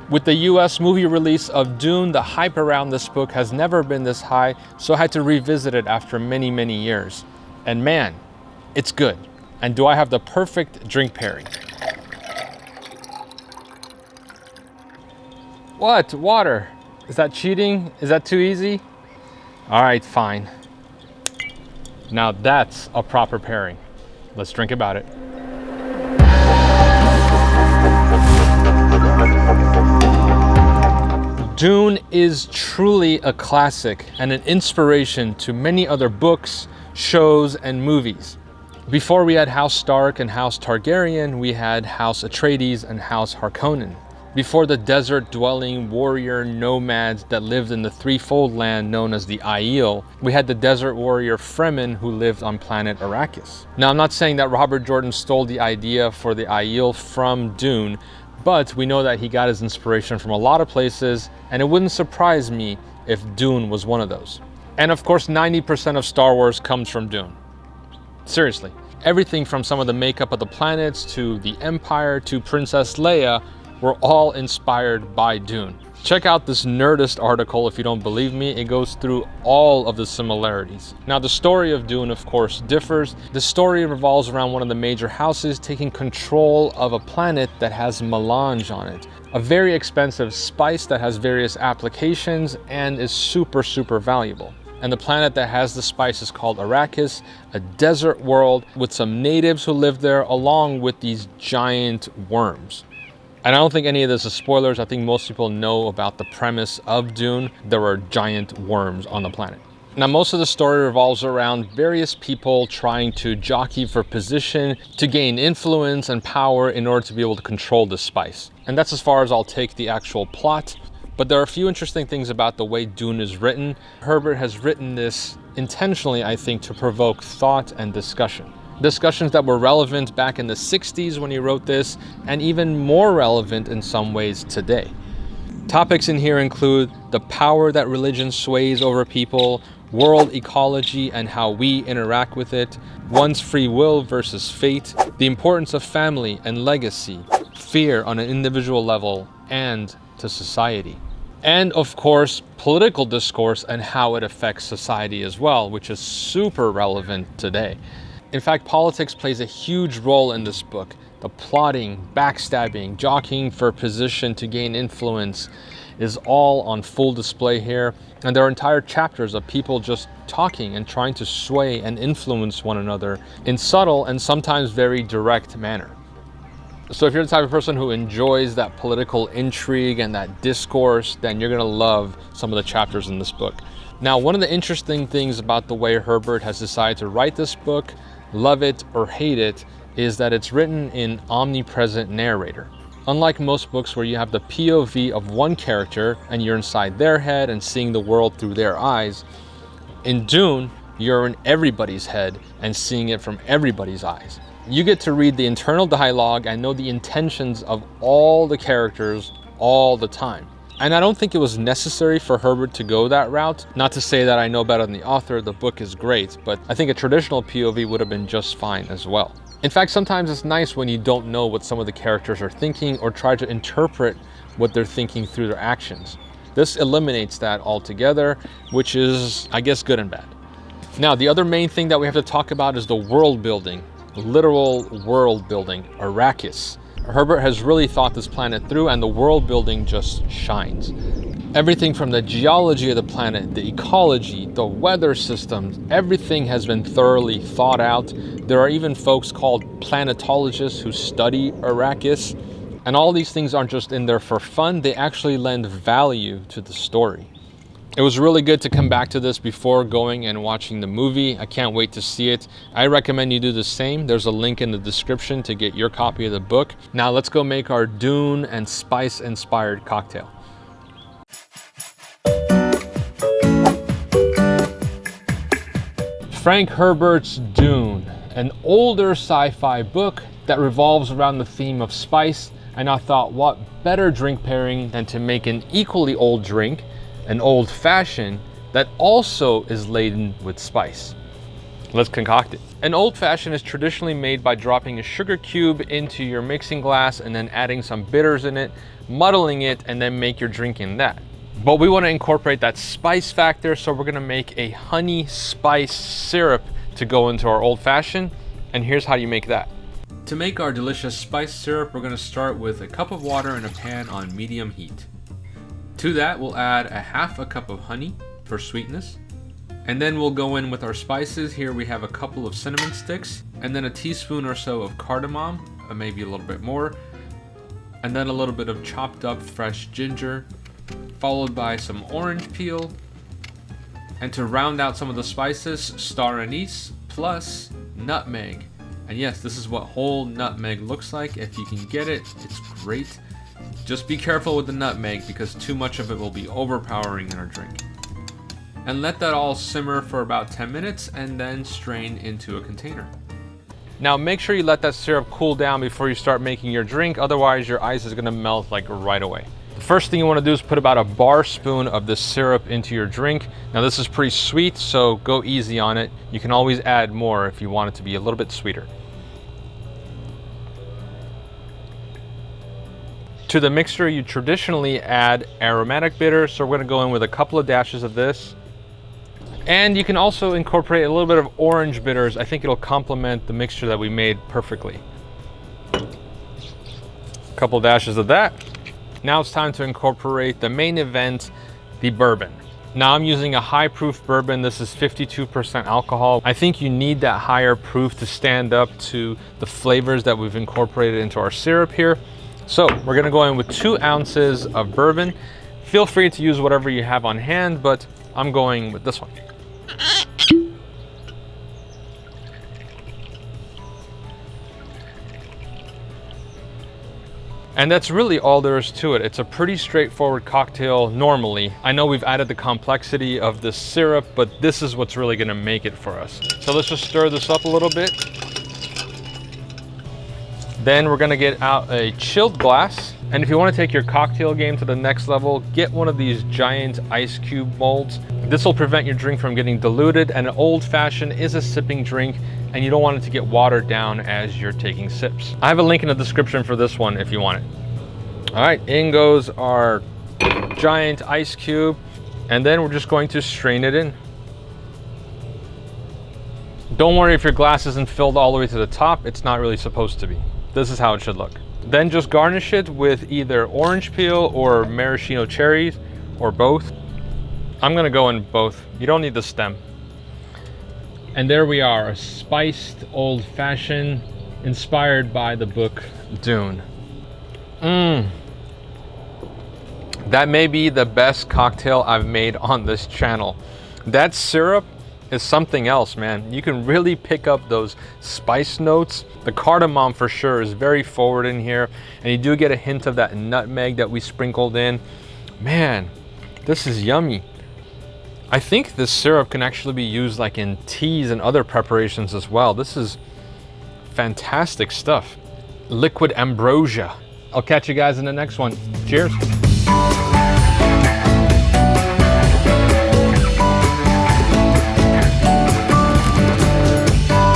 With the US movie release of Dune, the hype around this book has never been this high, so I had to revisit it after many, many years. And man, it's good. And do I have the perfect drink pairing? What? Water? Is that cheating? Is that too easy? All right, fine. Now that's a proper pairing. Let's drink about it. Dune is truly a classic and an inspiration to many other books, shows, and movies. Before we had House Stark and House Targaryen, we had House Atreides and House Harkonnen. Before the desert-dwelling warrior nomads that lived in the threefold land known as the Aiel, we had the desert warrior Fremen who lived on planet Arrakis. Now, I'm not saying that Robert Jordan stole the idea for the Aiel from Dune, but we know that he got his inspiration from a lot of places, and it wouldn't surprise me if Dune was one of those. And of course, 90% of Star Wars comes from Dune. Seriously. Everything from some of the makeup of the planets to the Empire to Princess Leia were all inspired by Dune. Check out this Nerdist article if you don't believe me. It goes through all of the similarities. Now, the story of Dune, of course, differs. The story revolves around one of the major houses taking control of a planet that has melange on it, a very expensive spice that has various applications and is super, super valuable. And the planet that has the spice is called Arrakis, a desert world with some natives who live there, along with these giant worms. And I don't think any of this is spoilers. I think most people know about the premise of Dune. There were giant worms on the planet. Now, most of the story revolves around various people trying to jockey for position to gain influence and power in order to be able to control the spice. And that's as far as I'll take the actual plot. But there are a few interesting things about the way Dune is written. Herbert has written this intentionally, I think, to provoke thought and discussion. Discussions that were relevant back in the 60s when he wrote this, and even more relevant in some ways today. Topics in here include the power that religion sways over people, world ecology and how we interact with it, one's free will versus fate, the importance of family and legacy, fear on an individual level and to society. And of course, political discourse and how it affects society as well, which is super relevant today. In fact, politics plays a huge role in this book. The plotting, backstabbing, jockeying for position to gain influence is all on full display here. And there are entire chapters of people just talking and trying to sway and influence one another in subtle and sometimes very direct manner. So if you're the type of person who enjoys that political intrigue and that discourse, then you're gonna love some of the chapters in this book. Now, one of the interesting things about the way Herbert has decided to write this book, love it or hate it, is that it's written in omnipresent narrator. Unlike most books where you have the POV of one character and you're inside their head and seeing the world through their eyes, in Dune, you're in everybody's head and seeing it from everybody's eyes. You get to read the internal dialogue and know the intentions of all the characters all the time. And I don't think it was necessary for Herbert to go that route. Not to say that I know better than the author, the book is great, but I think a traditional POV would have been just fine as well. In fact, sometimes it's nice when you don't know what some of the characters are thinking or try to interpret what they're thinking through their actions. This eliminates that altogether, which is, I guess, good and bad. Now, the other main thing that we have to talk about is the world building, literal world building, Arrakis. Herbert has really thought this planet through, and the world building just shines. Everything from the geology of the planet, the ecology, the weather systems, everything has been thoroughly thought out. There are even folks called planetologists who study Arrakis. And all these things aren't just in there for fun, they actually lend value to the story. It was really good to come back to this before going and watching the movie. I can't wait to see it. I recommend you do the same. There's a link in the description to get your copy of the book. Now let's go make our Dune and spice inspired cocktail. Frank Herbert's Dune, an older sci-fi book that revolves around the theme of spice. And I thought, what better drink pairing than to make an equally old drink, an old fashioned, that also is laden with spice. Let's concoct it. An old fashioned is traditionally made by dropping a sugar cube into your mixing glass and then adding some bitters in it, muddling it, and then make your drink in that. But we want to incorporate that spice factor, so we're going to make a honey spice syrup to go into our old fashioned, and here's how you make that. To make our delicious spice syrup, we're going to start with a cup of water in a pan on medium heat. To that, we'll add a half a cup of honey for sweetness. And then we'll go in with our spices. Here we have a couple of cinnamon sticks, and then a teaspoon or so of cardamom, maybe a little bit more, and then a little bit of chopped up fresh ginger, followed by some orange peel. And to round out some of the spices, star anise plus nutmeg. And yes, this is what whole nutmeg looks like. If you can get it, it's great. Just be careful with the nutmeg because too much of it will be overpowering in our drink. And let that all simmer for about 10 minutes and then strain into a container. Now make sure you let that syrup cool down before you start making your drink, otherwise your ice is gonna melt like right away. The first thing you wanna do is put about a bar spoon of this syrup into your drink. Now this is pretty sweet, so go easy on it. You can always add more if you want it to be a little bit sweeter. To the mixture, you traditionally add aromatic bitters, so we're gonna go in with a couple of dashes of this. And you can also incorporate a little bit of orange bitters. I think it'll complement the mixture that we made perfectly. A couple dashes of that. Now it's time to incorporate the main event, the bourbon. Now I'm using a high proof bourbon. This is 52% alcohol. I think you need that higher proof to stand up to the flavors that we've incorporated into our syrup here. So we're gonna go in with 2 ounces of bourbon. Feel free to use whatever you have on hand, but I'm going with this one. And that's really all there is to it. It's a pretty straightforward cocktail normally. I know we've added the complexity of the syrup, but this is what's really gonna make it for us. So let's just stir this up a little bit. Then we're gonna get out a chilled glass. And if you wanna take your cocktail game to the next level, get one of these giant ice cube molds. This will prevent your drink from getting diluted, and an old fashioned is a sipping drink, and you don't want it to get watered down as you're taking sips. I have a link in the description for this one if you want it. All right, in goes our giant ice cube, and then we're just going to strain it in. Don't worry if your glass isn't filled all the way to the top, it's not really supposed to be. This is how it should look. Then just garnish it with either orange peel or maraschino cherries, or both. I'm gonna go in both. You don't need the stem. And there we are, a spiced old fashioned inspired by the book Dune. That may be the best cocktail I've made on this channel. That syrup is something else, man. You can really pick up those spice notes. The cardamom for sure is very forward in here, and you do get a hint of that nutmeg that we sprinkled in. Man, this is yummy. I think this syrup can actually be used like in teas and other preparations as well. This is fantastic stuff. Liquid ambrosia. I'll catch you guys in the next one. Cheers.